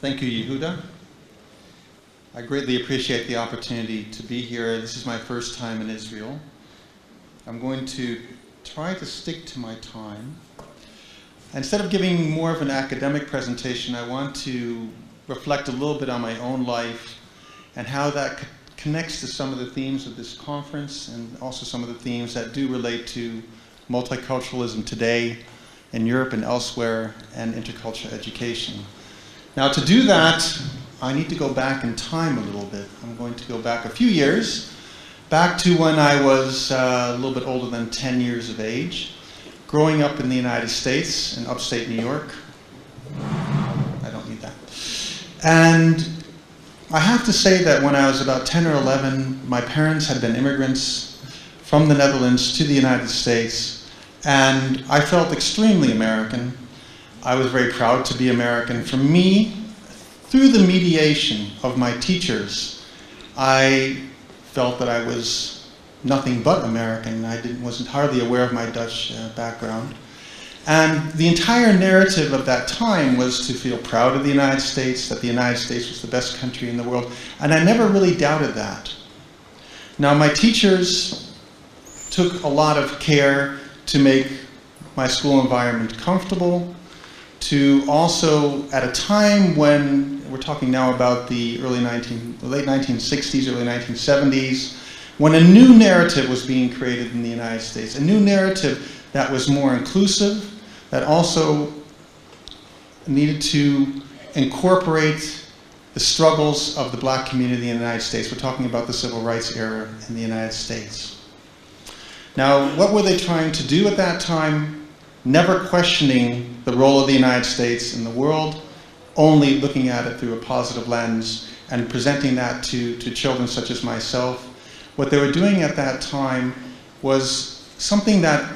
Thank you, Yehuda. I greatly appreciate the opportunity to be here. This is my first time in Israel. I'm going to try to stick to my time. Instead of giving more of an academic presentation, I want to reflect a little bit on my own life and how that connects to some of the themes of this conference and also some of the themes that do relate to multiculturalism today in Europe and elsewhere and intercultural education. Now, to do that, I need to go back in time a little bit. I'm going to go back a few years, back to when I was a little bit older than 10 years of age, growing up in the United States in upstate New York. I don't need that. And I have to say that when I was about 10 or 11, my parents had been immigrants from the Netherlands to the United States, and I felt extremely American. I was very proud to be American. For me, through the mediation of my teachers, I felt that I was nothing but American. I wasn't hardly aware of my Dutch background. And the entire narrative of that time was to feel proud of the United States, that the United States was the best country in the world, and I never really doubted that. Now, my teachers took a lot of care to make my school environment comfortable, to also, at a time when, we're talking now about the late 1960s, early 1970s, when a new narrative was being created in the United States, a new narrative that was more inclusive, that also needed to incorporate the struggles of the black community in the United States. We're talking about the civil rights era in the United States. Now, what were they trying to do at that time? Never questioning the role of the United States in the world, only looking at it through a positive lens and presenting that to children such as myself. What they were doing at that time was something that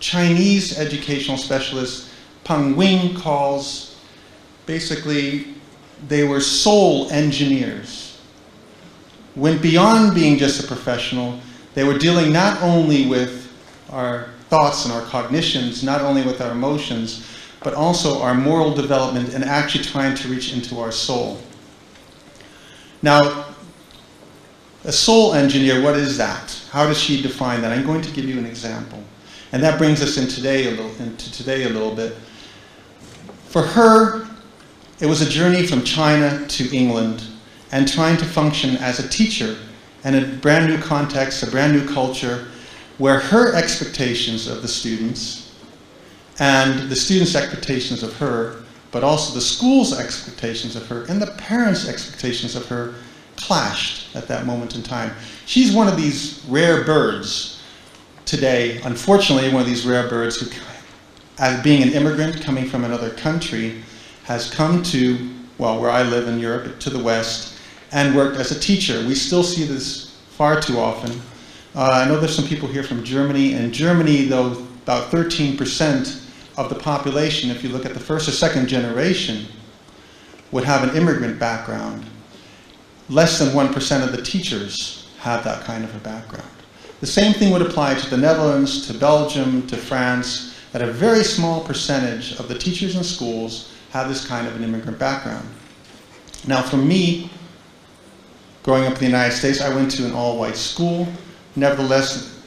Chinese educational specialist Peng Wing calls, basically, they were soul engineers. Went beyond being just a professional. They were dealing not only with our thoughts and our cognitions, not only with our emotions, but also our moral development and actually trying to reach into our soul. Now, a soul engineer, what is that? How does she define that? I'm going to give you an example. And that brings us into today a little bit. For her, it was a journey from China to England and trying to function as a teacher in a brand new context, a brand new culture, where her expectations of the students and the students' expectations of her, but also the school's expectations of her and the parents' expectations of her clashed at that moment in time. She's one of these rare birds today, unfortunately, one of these rare birds who, as being an immigrant coming from another country, has come to, well, where I live in Europe, to the West, and worked as a teacher. We still see this far too often. I know there's some people here from Germany. In Germany, though, about 13% of the population, if you look at the first or second generation, would have an immigrant background. Less than 1% of the teachers have that kind of a background. The same thing would apply to the Netherlands, to Belgium, to France, that a very small percentage of the teachers in schools have this kind of an immigrant background. Now, for me, growing up in the United States, I went to an all-white school. Nevertheless,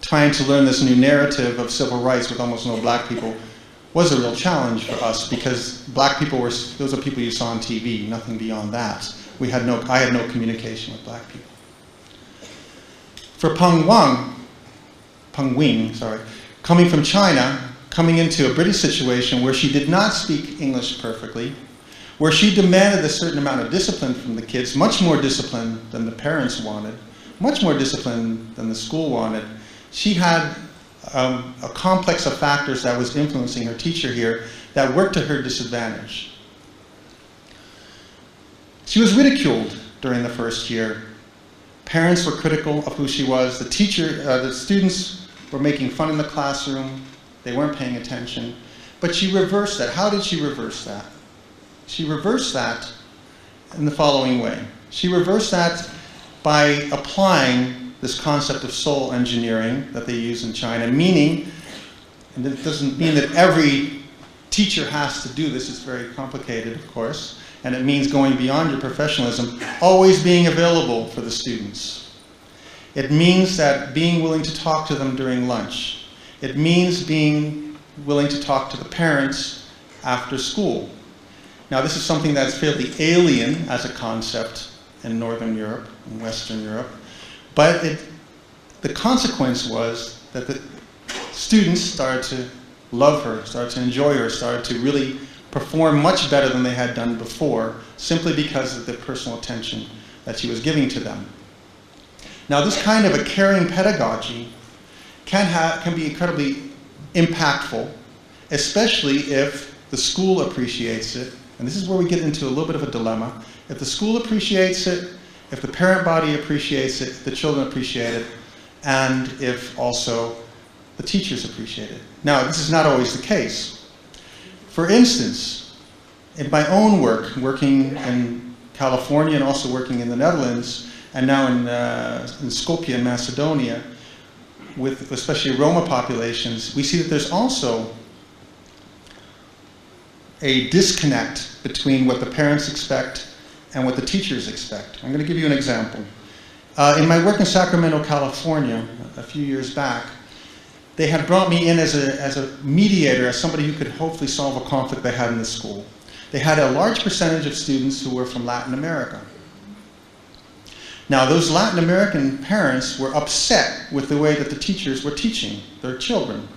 trying to learn this new narrative of civil rights with almost no black people was a real challenge for us, because black people were, those are people you saw on TV, nothing beyond that. I had no communication with black people. For Peng Wing, coming from China, coming into a British situation where she did not speak English perfectly, where she demanded a certain amount of discipline from the kids, much more discipline than the parents wanted, much more discipline than the school wanted. She had a complex of factors that was influencing her teacher here that worked to her disadvantage. She was ridiculed during the first year. Parents were critical of who she was. The students were making fun in the classroom. They weren't paying attention. But she reversed that. How did she reverse that? She reversed that in the following way. She reversed that by applying this concept of soul engineering that they use in China, meaning, and it doesn't mean that every teacher has to do this. It's very complicated, of course, and it means going beyond your professionalism, always being available for the students. It means that being willing to talk to them during lunch. It means being willing to talk to the parents after school. Now, this is something that's fairly alien as a concept in Northern Europe and Western Europe, but the consequence was that the students started to love her, started to enjoy her, started to really perform much better than they had done before, simply because of the personal attention that she was giving to them. Now, this kind of a caring pedagogy can be incredibly impactful, especially if the school appreciates it. And this is where we get into a little bit of a dilemma. If the school appreciates it, if the parent body appreciates it, if the children appreciate it, and if also the teachers appreciate it. Now, this is not always the case. For instance, in my own work, working in California and also working in the Netherlands, and now in Skopje in Macedonia, with especially Roma populations, we see that there's also a disconnect between what the parents expect and what the teachers expect. I'm going to give you an example. In my work in Sacramento, California, a few years back, they had brought me in as a mediator, as somebody who could hopefully solve a conflict they had in the school. They had a large percentage of students who were from Latin America. Now, those Latin American parents were upset with the way that the teachers were teaching their children,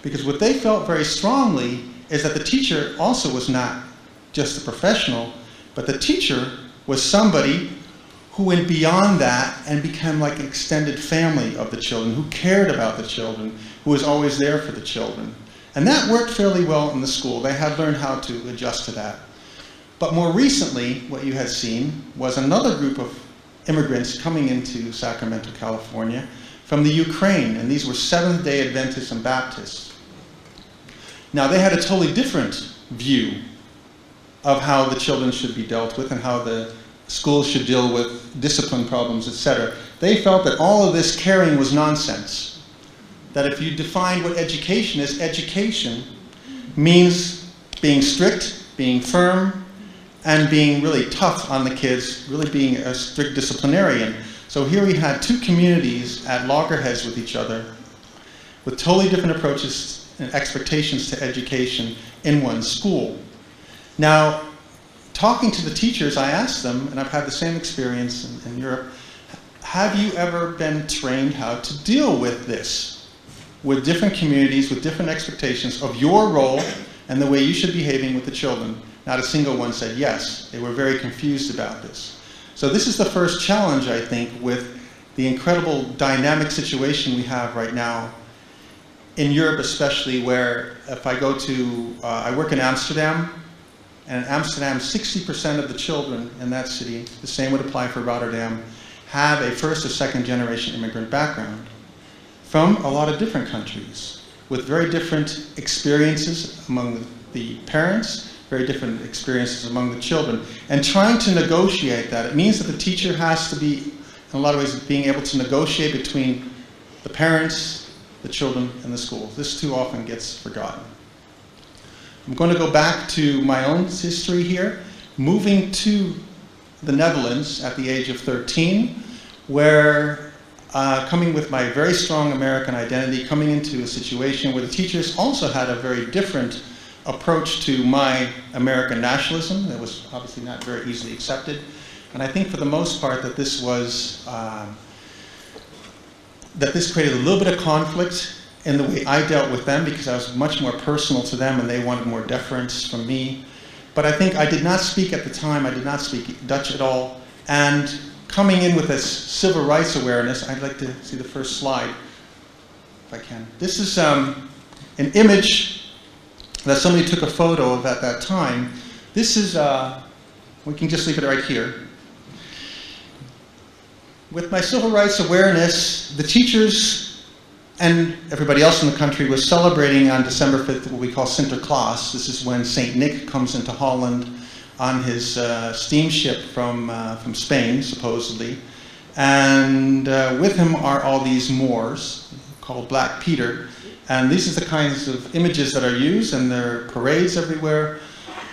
because what they felt very strongly is that the teacher also was not just a professional, but the teacher was somebody who went beyond that and became like an extended family of the children, who cared about the children, who was always there for the children. And that worked fairly well in the school. They had learned how to adjust to that. But more recently, what you had seen was another group of immigrants coming into Sacramento, California, from the Ukraine, and these were Seventh-day Adventists and Baptists. Now, they had a totally different view of how the children should be dealt with and how the schools should deal with discipline problems, etc. They felt that all of this caring was nonsense. That if you define what education is, education means being strict, being firm, and being really tough on the kids, really being a strict disciplinarian. So here we had two communities at loggerheads with each other, with totally different approaches and expectations to education in one school. Now, talking to the teachers, I asked them, and I've had the same experience in Europe, have you ever been trained how to deal with this? With different communities, with different expectations of your role and the way you should be behaving with the children? Not a single one said yes. They were very confused about this. So this is the first challenge, I think, with the incredible dynamic situation we have right now in Europe, especially, where if I go to, I work in Amsterdam, and in Amsterdam, 60% of the children in that city, the same would apply for Rotterdam, have a first or second generation immigrant background from a lot of different countries, with very different experiences among the parents, very different experiences among the children. And trying to negotiate that, it means that the teacher has to be, in a lot of ways, being able to negotiate between the parents, the children, and the schools. This too often gets forgotten. I'm going to go back to my own history here, moving to the Netherlands at the age of 13, where coming with my very strong American identity, coming into a situation where the teachers also had a very different approach to my American nationalism that was obviously not very easily accepted. And I think for the most part that this was, that this created a little bit of conflict in the way I dealt with them, because I was much more personal to them and they wanted more deference from me. But I think I did not speak at the time, I did not speak Dutch at all. And coming in with this civil rights awareness, I'd like to see the first slide, if I can. This is an image that somebody took a photo of at that time. This is, we can just leave it right here. With my civil rights awareness, the teachers and everybody else in the country was celebrating on December 5th what we call Sinterklaas. This is when Saint Nick comes into Holland on his steamship from Spain, supposedly. And with him are all these Moors, called Black Peter. And these are the kinds of images that are used, and there are parades everywhere.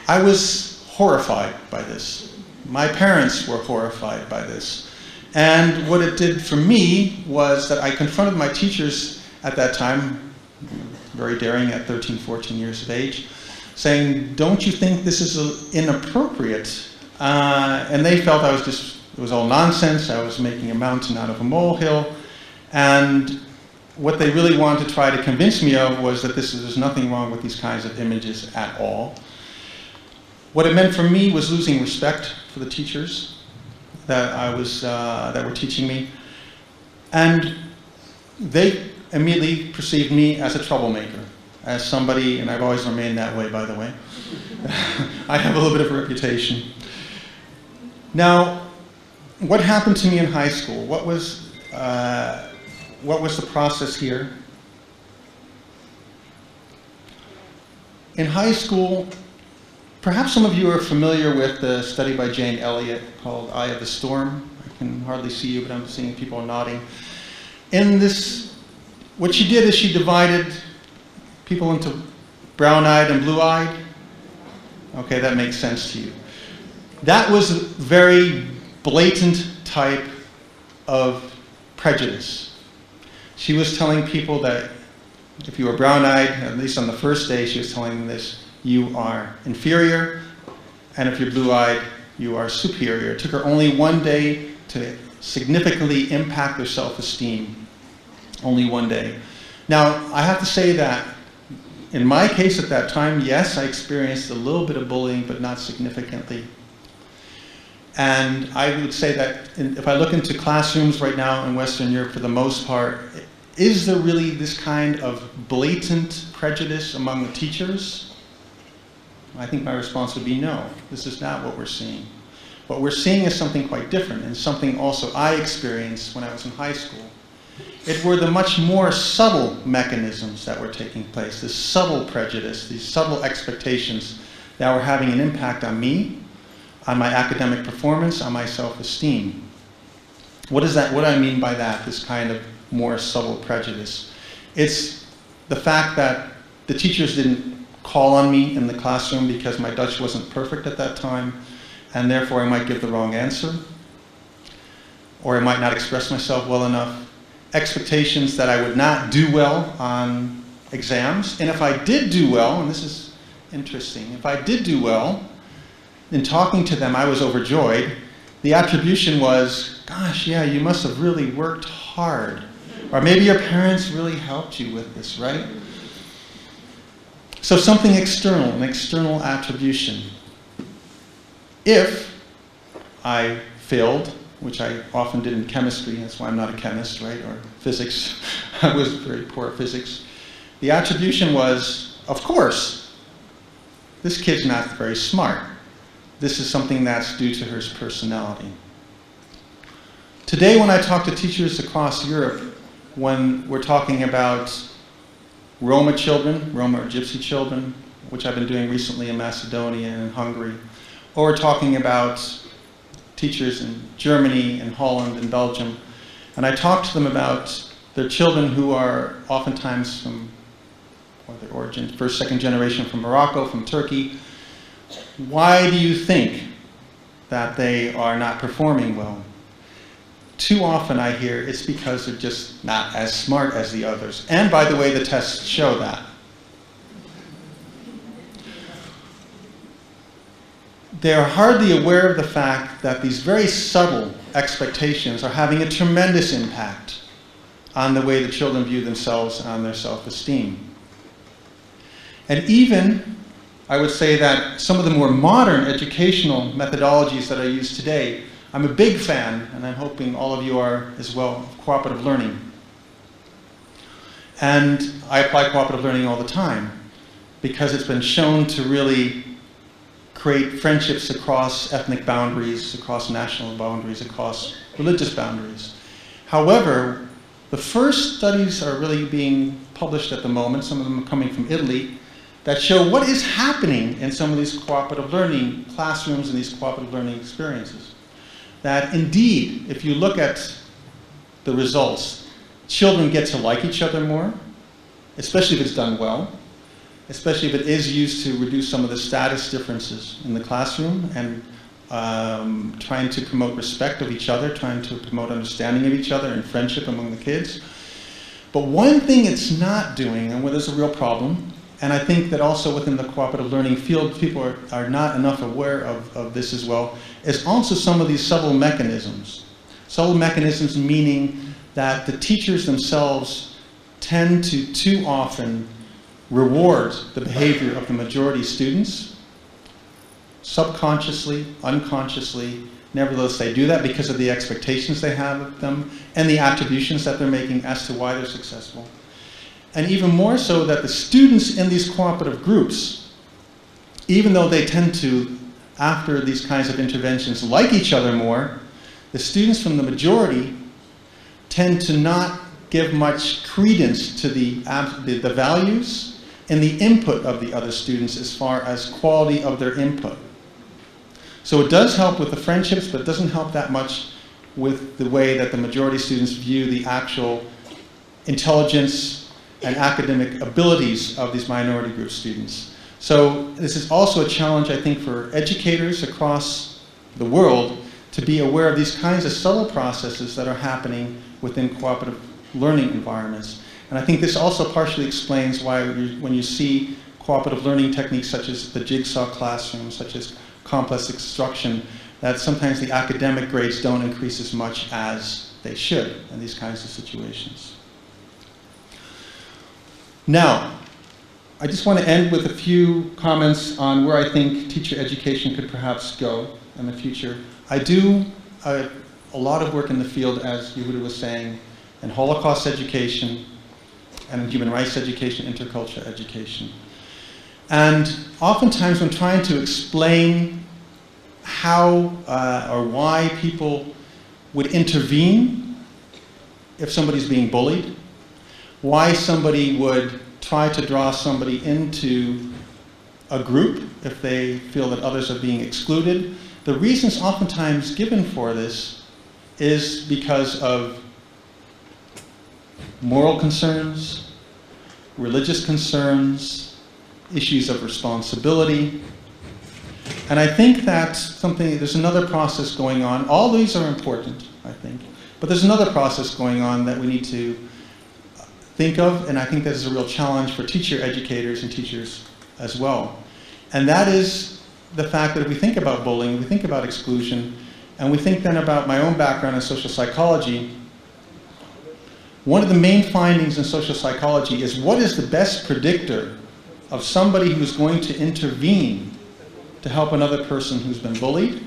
I was horrified by this. My parents were horrified by this. And what it did for me was that I confronted my teachers at that time, very daring at 13, 14 years of age, saying, don't you think this is inappropriate? And they felt I was just, it was all nonsense. I was making a mountain out of a molehill. And what they really wanted to try to convince me of was that there's nothing wrong with these kinds of images at all. What it meant for me was losing respect for the teachers that were teaching me. And they immediately perceived me as a troublemaker, as somebody, and I've always remained that way, by the way. I have a little bit of a reputation. Now, what happened to me in high school? What was the process here? In high school, perhaps some of you are familiar with the study by Jane Elliott called Eye of the Storm. I can hardly see you, but I'm seeing people nodding. In this, what she did is she divided people into brown-eyed and blue-eyed. Okay, that makes sense to you. That was a very blatant type of prejudice. She was telling people that if you were brown-eyed, at least on the first day, she was telling them this, you are inferior, and if you're blue-eyed, you are superior. It took her only one day to significantly impact their self-esteem. Only one day. Now, I have to say that in my case at that time, yes, I experienced a little bit of bullying, but not significantly. And I would say that if I look into classrooms right now in Western Europe, for the most part, is there really this kind of blatant prejudice among the teachers? I think my response would be no. This is not what we're seeing. What we're seeing is something quite different, and something also I experienced when I was in high school. It were the much more subtle mechanisms that were taking place, this subtle prejudice, these subtle expectations that were having an impact on me, on my academic performance, on my self-esteem. What is that? What do I mean by that, this kind of more subtle prejudice? It's the fact that the teachers didn't call on me in the classroom because my Dutch wasn't perfect at that time, and therefore I might give the wrong answer, or I might not express myself well enough. Expectations that I would not do well on exams, and if I did do well, and this is interesting, if I did do well, in talking to them I was overjoyed. The attribution was, gosh, yeah, you must have really worked hard. Or maybe your parents really helped you with this, right? So something external, an external attribution. If I failed, which I often did in chemistry, that's why I'm not a chemist, right, or physics. I was very poor at physics. The attribution was, of course, this kid's not very smart. This is something that's due to her personality. Today when I talk to teachers across Europe, when we're talking about Roma children, Roma or Gypsy children, which I've been doing recently in Macedonia and in Hungary, or we're talking about teachers in Germany and Holland and Belgium, and I talk to them about their children who are oftentimes from, or their origin, first, second generation from Morocco, from Turkey. Why do you think that they are not performing well? Too often I hear it's because they're just not as smart as the others. And by the way, the tests show that. They are hardly aware of the fact that these very subtle expectations are having a tremendous impact on the way the children view themselves and on their self-esteem. And even, I would say that some of the more modern educational methodologies that are used today, I'm a big fan, and I'm hoping all of you are as well, of cooperative learning. And I apply cooperative learning all the time because it's been shown to really create friendships across ethnic boundaries, across national boundaries, across religious boundaries. However, the first studies are really being published at the moment, some of them are coming from Italy, that show what is happening in some of these cooperative learning classrooms and these cooperative learning experiences. That indeed, if you look at the results, children get to like each other more, especially if it's done well, especially if it is used to reduce some of the status differences in the classroom and trying to promote respect of each other, trying to promote understanding of each other and friendship among the kids. But one thing it's not doing, and where there's a real problem, and I think that also within the cooperative learning field, people are not enough aware of this as well, is also some of these subtle mechanisms. Subtle mechanisms meaning that the teachers themselves tend to too often reward the behavior of the majority students, subconsciously, unconsciously. Nevertheless, they do that because of the expectations they have of them and the attributions that they're making as to why they're successful. And even more so that the students in these cooperative groups, even though they tend to, after these kinds of interventions, like each other more, the students from the majority tend to not give much credence to the values and the input of the other students as far as quality of their input. So it does help with the friendships, but it doesn't help that much with the way that the majority students view the actual intelligence and academic abilities of these minority group students. So this is also a challenge, I think, for educators across the world to be aware of these kinds of subtle processes that are happening within cooperative learning environments. And I think this also partially explains why when you see cooperative learning techniques such as the jigsaw classroom, such as complex instruction, that sometimes the academic grades don't increase as much as they should in these kinds of situations. Now, I just want to end with a few comments on where I think teacher education could perhaps go in the future. I do a lot of work in the field, as Yehuda was saying, in Holocaust education and in human rights education, intercultural education. And oftentimes when trying to explain how or why people would intervene if somebody's being bullied, why somebody would try to draw somebody into a group if they feel that others are being excluded, the reasons oftentimes given for this is because of moral concerns, religious concerns, issues of responsibility. And I think that's there's another process going on. All these are important, I think. But there's another process going on that we need to think of, and I think that is a real challenge for teacher educators and teachers as well. And that is the fact that if we think about bullying, we think about exclusion, and we think then about my own background in social psychology, one of the main findings in social psychology is what is the best predictor of somebody who's going to intervene to help another person who's been bullied?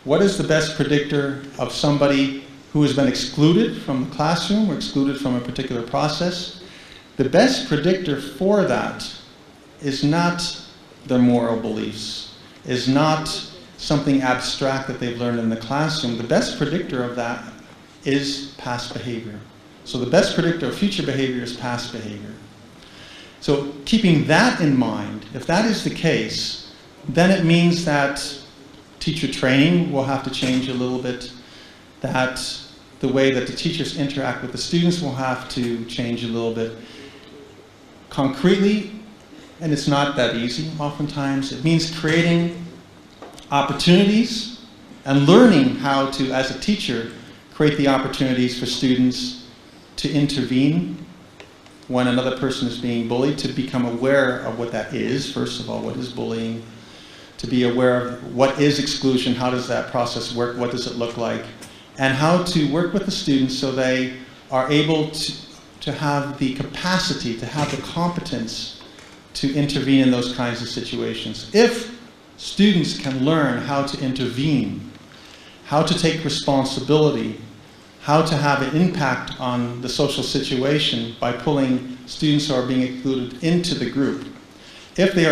What is the best predictor of somebody who has been excluded from the classroom or excluded from a particular process? The best predictor for that is not their moral beliefs, is not something abstract that they've learned in the classroom. The best predictor of that is past behavior. So the best predictor of future behavior is past behavior. So keeping that in mind, if that is the case, then it means that teacher training will have to change a little bit, that the way that the teachers interact with the students will have to change a little bit. Concretely, and it's not that easy oftentimes, it means creating opportunities and learning how to, as a teacher, create the opportunities for students to intervene when another person is being bullied, to become aware of what that is. First of all, what is bullying? To be aware of what is exclusion, how does that process work, what does it look like, and how to work with the students so they are able to have the capacity, to have the competence to intervene in those kinds of situations. If students can learn how to intervene, how to take responsibility, how to have an impact on the social situation by pulling students who are being excluded into the group, if they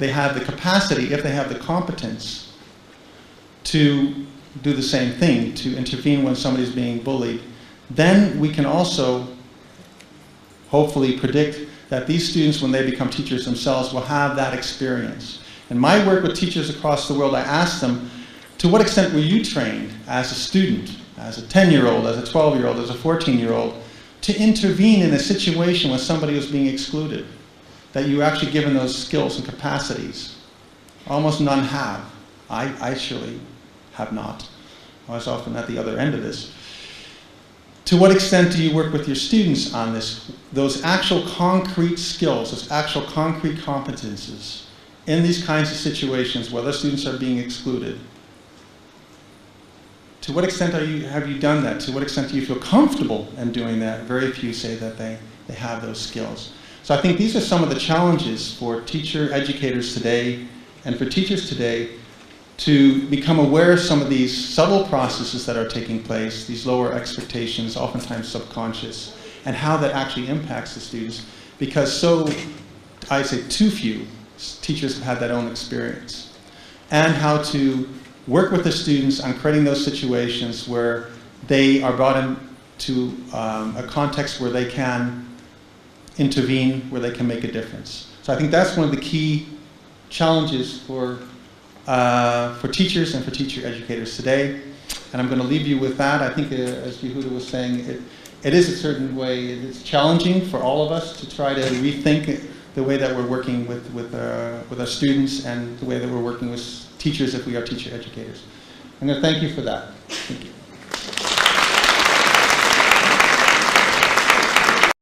have the capacity, if they have the competence to do the same thing, to intervene when somebody's being bullied, then we can also hopefully predict that these students, when they become teachers themselves, will have that experience. In my work with teachers across the world, I ask them, to what extent were you trained as a student, as a 10-year-old, as a 12-year-old, as a 14-year-old, to intervene in a situation when somebody was being excluded, that you were actually given those skills and capacities. Almost none have. I surely have not. I was often at the other end of this. To what extent do you work with your students on this? Those actual concrete skills, those actual concrete competences in these kinds of situations where the students are being excluded. To what extent have you done that? To what extent do you feel comfortable in doing that? Very few say that they have those skills. So I think these are some of the challenges for educators today and for teachers today to become aware of some of these subtle processes that are taking place, these lower expectations, oftentimes subconscious, and how that actually impacts the students, because I say too few teachers have had that own experience, and how to work with the students on creating those situations where they are brought into a context where they can intervene, where they can make a difference. So I think that's one of the key challenges for teachers and for teacher educators today. And I'm going to leave you with that. I think, as Yehuda was saying, it is a certain way, it's challenging for all of us to try to rethink the way that we're working with our students and the way that we're working with teachers if we are teacher educators. I'm going to thank you for that.